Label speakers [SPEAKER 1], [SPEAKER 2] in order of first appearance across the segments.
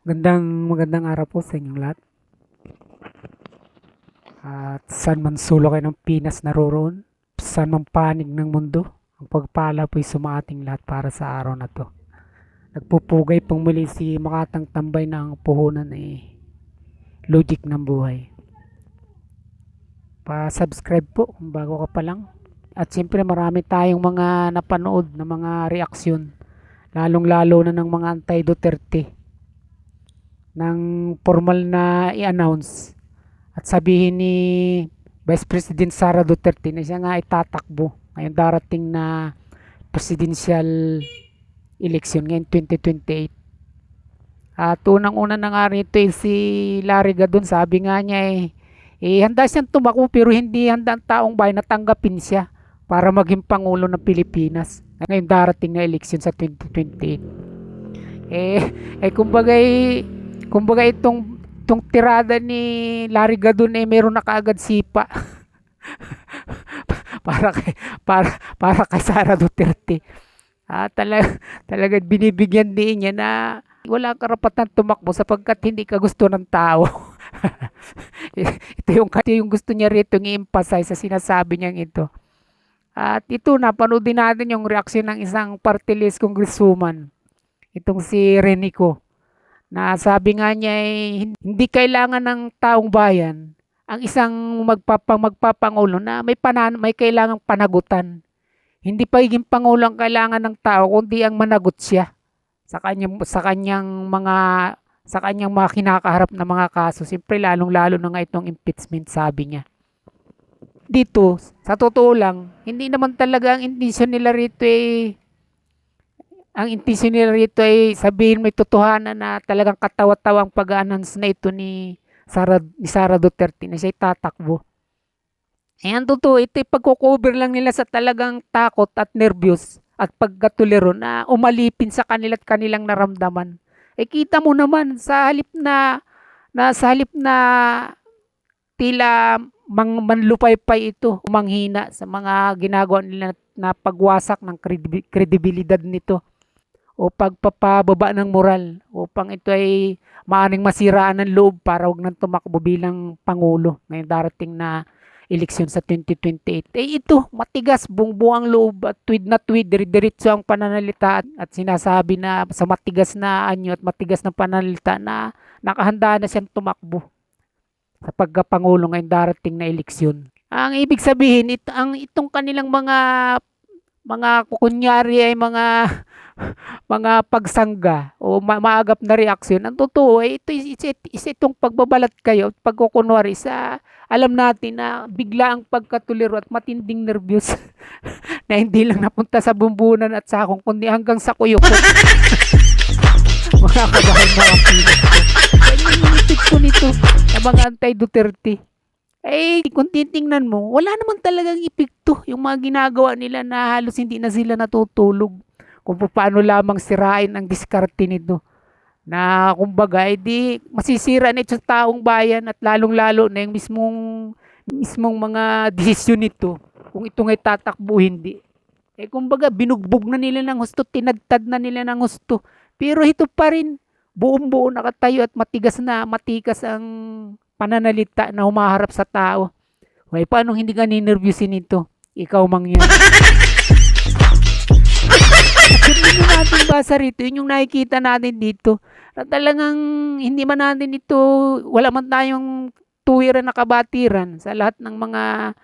[SPEAKER 1] Magandang araw po sa inyong lahat. At saan man sulok kayo ng Pinas naroroon, saan man panig ng mundo, ang pagpala po'y sumaating lahat para sa araw na to. Nagpupugay pong muli si Makatang Tambay ng puhunan logic ng buhay. Pa-subscribe po kung bago ka pa lang. At siyempre marami tayong mga napanood na mga reaksyon, lalong-lalo na ng mga anti-Duterte, ng formal na i-announce at sabihin ni Vice President Sara Duterte na siya nga itatakbo ngayong darating na presidential election ngayon 2028. At unang-una na nga rito si Larry Gadon, sabi nga niya handa siyang tumakbo pero hindi handa ang taong bayan na tanggapin siya para maging Pangulo ng Pilipinas ngayong darating na election sa 2028. Kumbaga itong tirada ni Larry Gadon meron na kaagad sipa para kay Sara Duterte. Talaga binibigyan din niya na wala karapatan tumakbo sapagkat hindi ka gusto ng tao. Ito yung gusto niya rito i-emphasize sa sinasabi niyang ito. At ito, napanood din natin yung reaksyon ng isang party list congresswoman, itong si Renico, na sabi nga niya hindi kailangan ng taong bayan ang isang magpapangulo na may kailangang panagutan. Hindi pagiging pangulo ang kailangan ng tao kundi ang managot siya sa kanyang mga kinakaharap na mga kaso. Siyempre lalong-lalo na nga itong impeachment, sabi niya. Dito, sa totoo lang, hindi naman talaga ang intensyon nila rito ay sabihin may totohanan na talagang katawa-tawang pag-announce na ito ni Sara Duterte na siya tatakbo. Ang totoo, ito ay pagko-cover lang nila sa talagang takot at nervyos at pagkatuliro na umalipin sa kanila at kanilang naramdaman. Kita mo naman sa halip na tila manlupaypay ito, manghina sa mga ginagawa nila na pagwasak ng kredibilidad nito o pagpapababa ng moral upang ito ay maaring masiraan ng loob para wag nang tumakbo bilang Pangulo ngayong darating na eleksyon sa 2028. Ito, matigas, buong-buong loob at tweed na tweed, diretso ang pananalita at sinasabi na sa matigas na anyo at matigas na pananalita na nakahanda na siyang tumakbo sa pagkapangulo ngayong darating na eleksyon. Ang ibig sabihin, itong kanilang mga kunyari ay mga pagsangga o maagap na reaksyon. Ang totoo ay itong pagbabalat kayo at pagkukunwari sa alam natin na bigla ang pagkatuliro at matinding nervyos na hindi lang napunta sa bumbunan at sakong kundi hanggang sa kuyok. Mga kabahan, mga Pinas ko. Kaya inipit ko nito na mga anti-Duterte. Kung titingnan mo, wala naman talagang epekto yung mga ginagawa nila na halos hindi na sila natutulog. Kung paano lamang sirain ang diskarte nito. Na kumbaga, masisira na ito sa taong bayan at lalong-lalo na yung mismong mga desisyon nito. Kung ito nga'y tatakbo, hindi. Kumbaga, binugbog na nila ng husto, tinadtad na nila ng husto. Pero ito pa rin, buong-buo nakatayo at matikas ang pananalita na humaharap sa tao. Paano hindi ka ninervyusin ito? Ikaw mang yan. At yun natin basa rito, yun yung nakikita natin dito. Na talagang hindi man natin ito, wala man tayong tuwiran na kabatiran sa lahat ng mga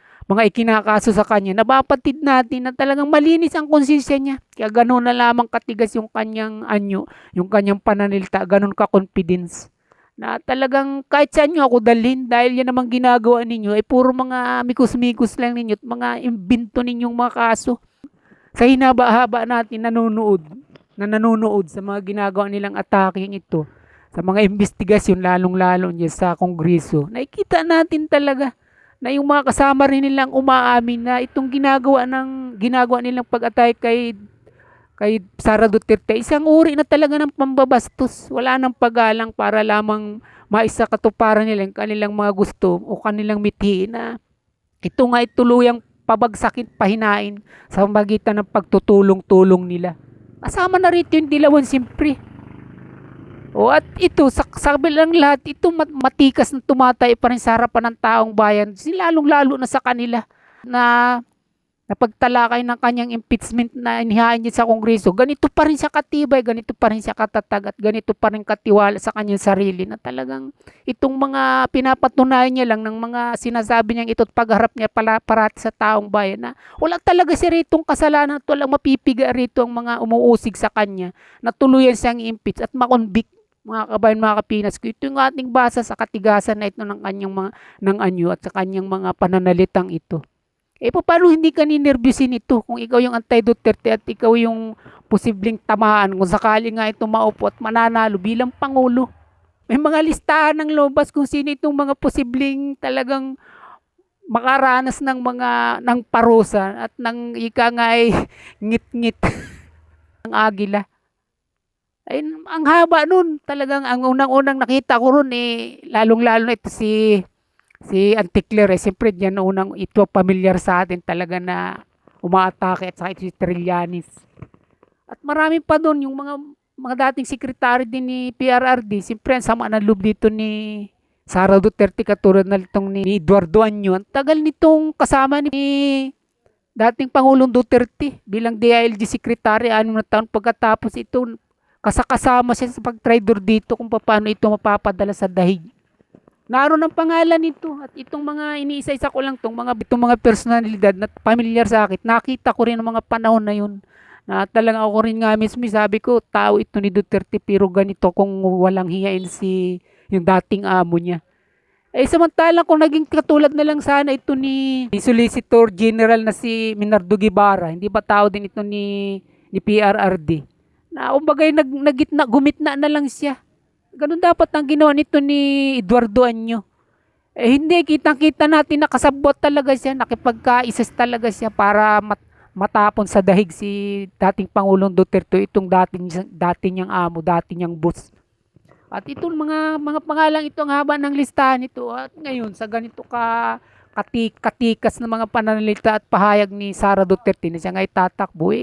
[SPEAKER 1] ikinakaso sa kanya. Napapatid natin na talagang malinis ang konsensya niya. Kaya gano'n na lamang katigas yung kanyang anyo, yung kanyang pananilita, gano'n ka-confidence. Na talagang kahit saan nyo ako dalhin dahil yan namang ginagawa ninyo puro mga mikus-mikus lang ninyo at mga imbento ninyong mga kaso. Sa hinaba-haba natin nanonood sa mga ginagawa nilang attacking ito, sa mga investigasyon lalong-lalo niya sa Kongreso, nakikita natin talaga na yung mga kasama rin nilang umaamin na itong ginagawa nilang pag-atake kay Sara Duterte, isang uri na talaga ng pambabastos. Wala nang paggalang para lamang maisakatuparan nila yung kanilang mga gusto o kanilang mithiin na ito nga tuluyang pabagsakin, pahinain sa magitan ng pagtutulong-tulong nila. Kasama na rito yung dilawan siyempre. O at ito, sa kabilang lahat, ito matikas na tumatay pa rin sa harapan ng taong bayan, lalong-lalo na sa kanila na napagtalakay ng kanyang impeachment na inihain niya sa Kongreso, ganito pa rin siya katibay, ganito pa rin siya katatag, at ganito pa rin katiwala sa kanyang sarili na talagang itong mga pinapatunayan niya lang ng mga sinasabi niyang ito at pagharap niya parati sa taong bayan na wala talaga siya ritong kasalanan at walang mapipiga rito ang mga umuusig sa kanya na tuluyan siyang impeach at makonvict. Mga kabayan, mga kapinas ko, ito yung ating basa sa katigasan na ito ng kanyang mga ng anyo at sa kanyang mga pananalitang ito. Paano hindi ka ninervyusin ito kung ikaw yung anti-Duterte at ikaw yung posibleng tamaan kung sakali nga ito maupo at mananalo bilang Pangulo? May mga listahan ng lumabas kung sino itong mga posibleng talagang makaranas ng parusa at ng ika nga ay ngit-ngit ng agila. Ay, ang haba nun. Talagang ang unang-unang nakita ko ron lalong-lalo na ito si Anticler, siyempre diyan unang ito pamilyar sa atin talaga na umaatake at saka si Trillanes. At marami pa doon yung mga dating sekretary din ni PRRD, siyempre ang sama ng loob dito ni Sara Duterte katulad na itong ni Eduardo Anyo. Ang tagal nitong kasama ni dating Pangulong Duterte bilang DILG secretary, 6 na taon pagkatapos ito kasama siya sa pag-trader dito kung paano ito mapapadala sa dahig. Naroon ang pangalan nito at itong mga iniisa-isa ko lang itong mga personalidad na pamilyar sa akin. Nakita ko rin ang mga panahon na yun. Na talagang ako rin nga mismo, sabi ko, tao ito ni Duterte pero ganito kung walang hiyain yung dating amo niya. Samantalang kung naging katulad na lang sana ito ni Solicitor General na si Minardo Guevara, hindi ba tao din ito ni PRRD? Na umbagay gumitna na lang siya. Ganun dapat ang ginawa nito ni Eduardo Anyo. Hindi, kitang-kita natin nakasabot talaga siya, nakipagkaisas talaga siya para matapon sa dahig si dating Pangulong Duterte, itong dating niyang amo, dating niyang boss. At itong mga pangalang ito, ang haba ng listahan nito. At ngayon, sa ganito katikas na mga pananalita at pahayag ni Sara Duterte na siya ngay tatakbo,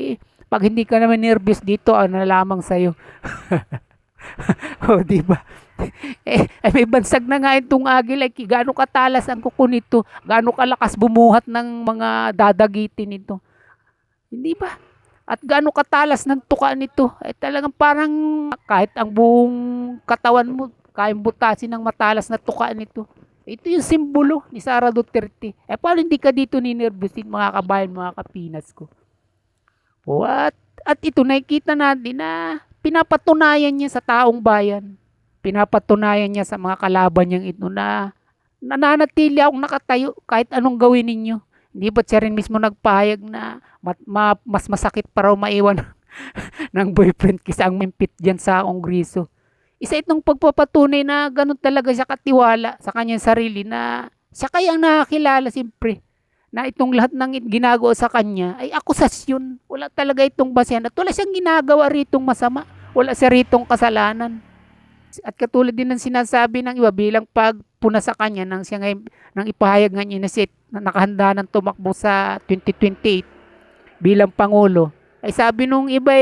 [SPEAKER 1] pag hindi ka naman nervous dito, ano na lamang sa'yo. O, di ba? May bansag na nga itong agila. Gaano katalas ang kuko nito? Gaano kalakas bumuhat ng mga dadagitin nito? Hindi ba? At gaano katalas ng tuka nito? Talagang parang kahit ang buong katawan mo, kayang butasin ng matalas na tuka nito. Ito yung simbolo ni Sara Duterte. Paano hindi ka dito ninervyusin, mga kabayan, mga kapinas ko? At ito nakikita natin na pinapatunayan niya sa taong bayan. Pinapatunayan niya sa mga kalaban niyang ito na nananatili akong nakatayo kahit anong gawin ninyo. Hindi ba't siya rin mismo nagpahayag na mas masakit pa raw maiwan ng boyfriend kaysa ang mimpit dyan sa Kongreso. Isa itong pagpapatunay na ganun talaga siya katiwala sa kanyang sarili na siya kayang nakakilala siyempre na itong lahat ng ginagawa sa kanya ay akusasyon. Wala talaga itong basehan at wala siyang ginagawa ritong masama. Wala siya ritong kasalanan. At katulad din ng sinasabi ng iba bilang pagpuna sa kanya nang siya nang ipahayag nga niya na nakahanda ng tumakbo sa 2028 bilang Pangulo. Sabi nung iba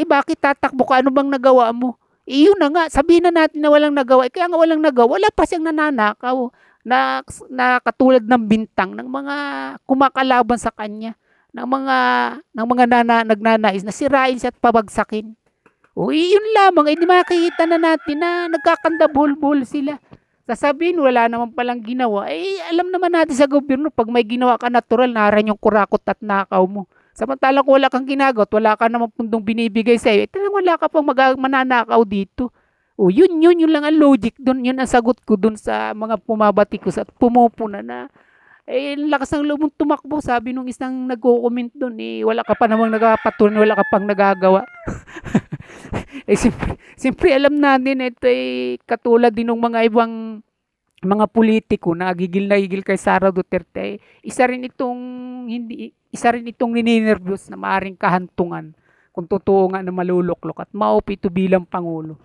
[SPEAKER 1] bakit tatakbo ka? Ano bang nagawa mo? Yun na nga, sabihin na natin na walang nagawa. Kaya nga walang nagawa, wala pa siyang nananakaw na katulad ng bintang ng mga kumakalaban sa kanya, ng mga nagnanais na sirain siya at pabagsakin. Yun lamang, di makikita na natin na nagkakandabol-bol sila. Sasabihin, wala naman palang ginawa. Alam naman natin sa gobyerno, pag may ginawa ka natural, naran yung kurakot at nakaw mo. Samantalang kung wala kang ginagawa at wala ka naman pundong binibigay sa'yo, talagang wala ka pang mananakaw dito. Yun lang ang logic doon. Yun ang sagot ko doon sa mga pumabatikos at pumupuna na lakas ng loob mong tumakbo. Sabi nung isang nagko-comment doon, wala ka pa namang nagpapatuloy, wala ka pang nagagawa. Siyempre alam natin ito katulad din ng mga ibang mga politiko na gigil kay Sara Duterte. Isa rin itong nininervyos na maaring kahantungan kung totoo nga na maluluklok at maupo ito bilang Pangulo.